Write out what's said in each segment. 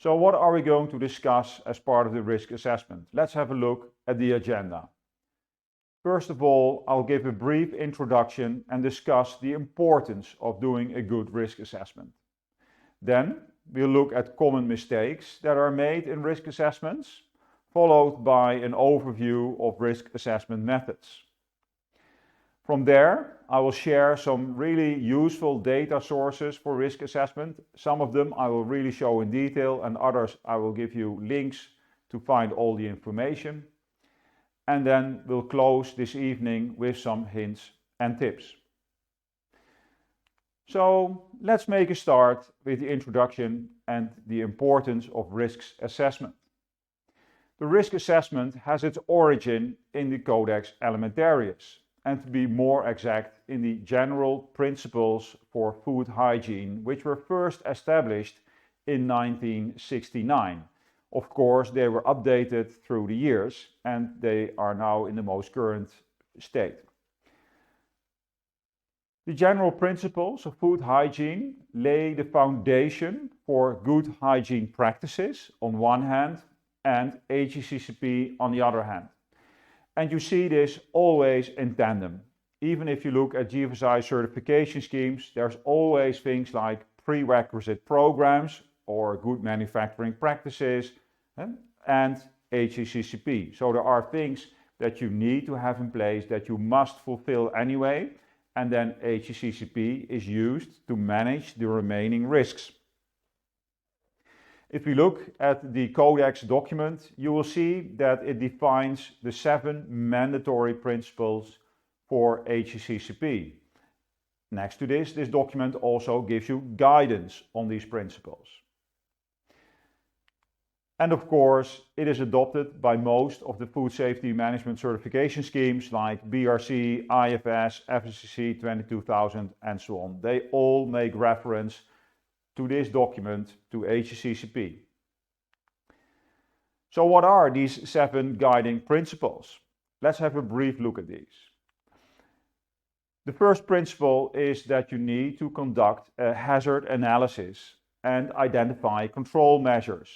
So what are we going to discuss as part of the risk assessment? Let's have a look at the agenda. First of all, I'll give a brief introduction and discuss the importance of doing a good risk assessment. Then we'll look at common mistakes that are made in risk assessments, followed by an overview of risk assessment methods. From there, I will share some really useful data sources for risk assessment. Some of them I will really show in detail, and others I will give you links to find all the information. And then we'll close this evening with some hints and tips. So let's make a start with the introduction and the importance of risk assessment. The risk assessment has its origin in the Codex Alimentarius, and to be more exact, in the general principles for food hygiene, which were first established in 1969. Of course, they were updated through the years, and they are now in the most current state. The general principles of food hygiene lay the foundation for good hygiene practices on one hand and HACCP on the other hand. And you see this always in tandem. Even if you look at GFSI certification schemes, there's always things like prerequisite programs or good manufacturing practices and HACCP. So there are things that you need to have in place that you must fulfill anyway, and then HACCP is used to manage the remaining risks. If we look at the Codex document, you will see that it defines the 7 mandatory principles for HACCP. Next to this document also gives you guidance on these principles. And of course, it is adopted by most of the food safety management certification schemes like BRC, IFS, FSE 22000 and so on. They all make reference to this document, to HACCP. So what are these 7 guiding principles? Let's have a brief look at these. The first principle is that you need to conduct a hazard analysis and identify control measures.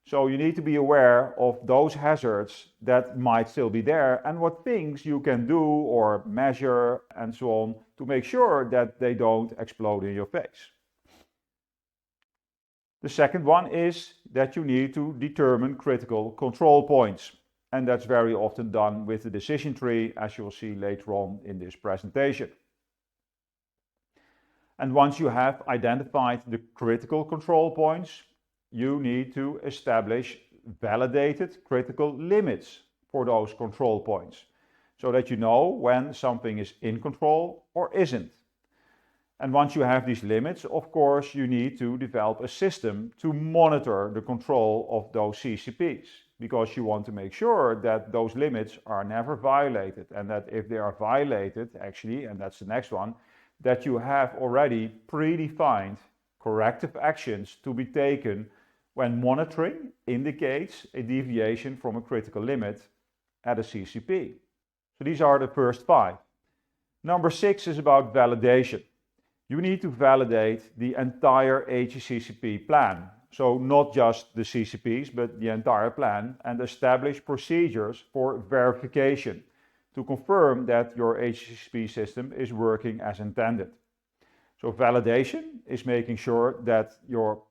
So you need to be aware of those hazards that might still be there and what things you can do or measure and so on to make sure that they don't explode in your face. The second one is that you need to determine critical control points, and that's very often done with the decision tree, as you'll see later on in this presentation. And once you have identified the critical control points, you need to establish validated critical limits for those control points, so that you know when something is in control or isn't. And once you have these limits, of course, you need to develop a system to monitor the control of those CCPs, because you want to make sure that those limits are never violated, and that if they are violated, actually, and that's the next one, that you have already predefined corrective actions to be taken when monitoring indicates a deviation from a critical limit at a CCP. So these are the first 5. Number 6 is about validation. You need to validate the entire HACCP plan. So not just the CCPs, but the entire plan, and establish procedures for verification to confirm that your HACCP system is working as intended. So validation is making sure that your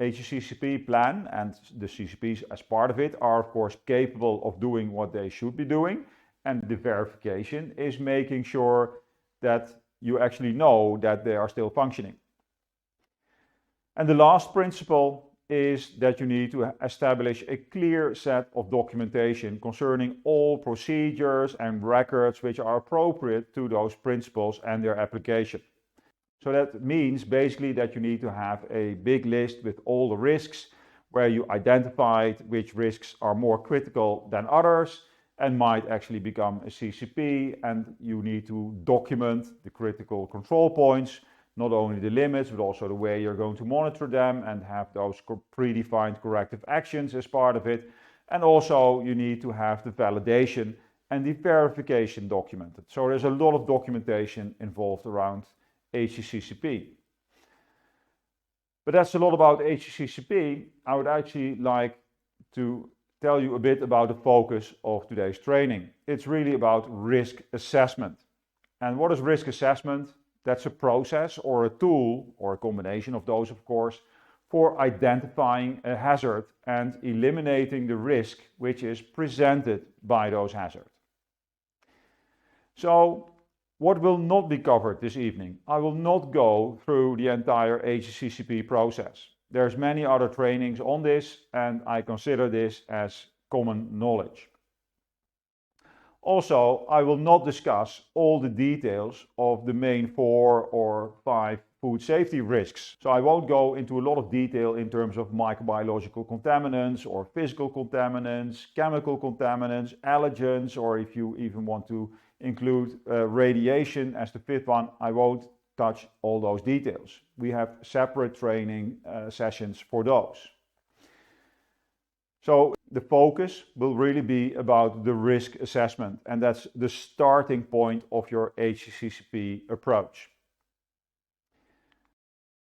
HACCP plan and the CCPs as part of it are of course capable of doing what they should be doing, and the verification is making sure that you actually know that they are still functioning. And the last principle is that you need to establish a clear set of documentation concerning all procedures and records which are appropriate to those principles and their application. So that means basically that you need to have a big list with all the risks, where you identified which risks are more critical than others and might actually become a CCP, and you need to document the critical control points, not only the limits, but also the way you're going to monitor them and have those predefined corrective actions as part of it. And also you need to have the validation and the verification documented. So there's a lot of documentation involved around HACCP. But that's a lot about HACCP. I would actually like to tell you a bit about the focus of today's training. It's really about risk assessment. And what is risk assessment? That's a process or a tool, or a combination of those, of course, for identifying a hazard and eliminating the risk which is presented by those hazards. So, what will not be covered this evening? I will not go through the entire HACCP process. There's many other trainings on this, and I consider this as common knowledge. Also, I will not discuss all the details of the main 4 or 5 food safety risks. So I won't go into a lot of detail in terms of microbiological contaminants or physical contaminants, chemical contaminants, allergens, or if you even want to include radiation as the 5th one, I won't touch all those details. We have separate training sessions for those. So the focus will really be about the risk assessment, and that's the starting point of your HACCP approach.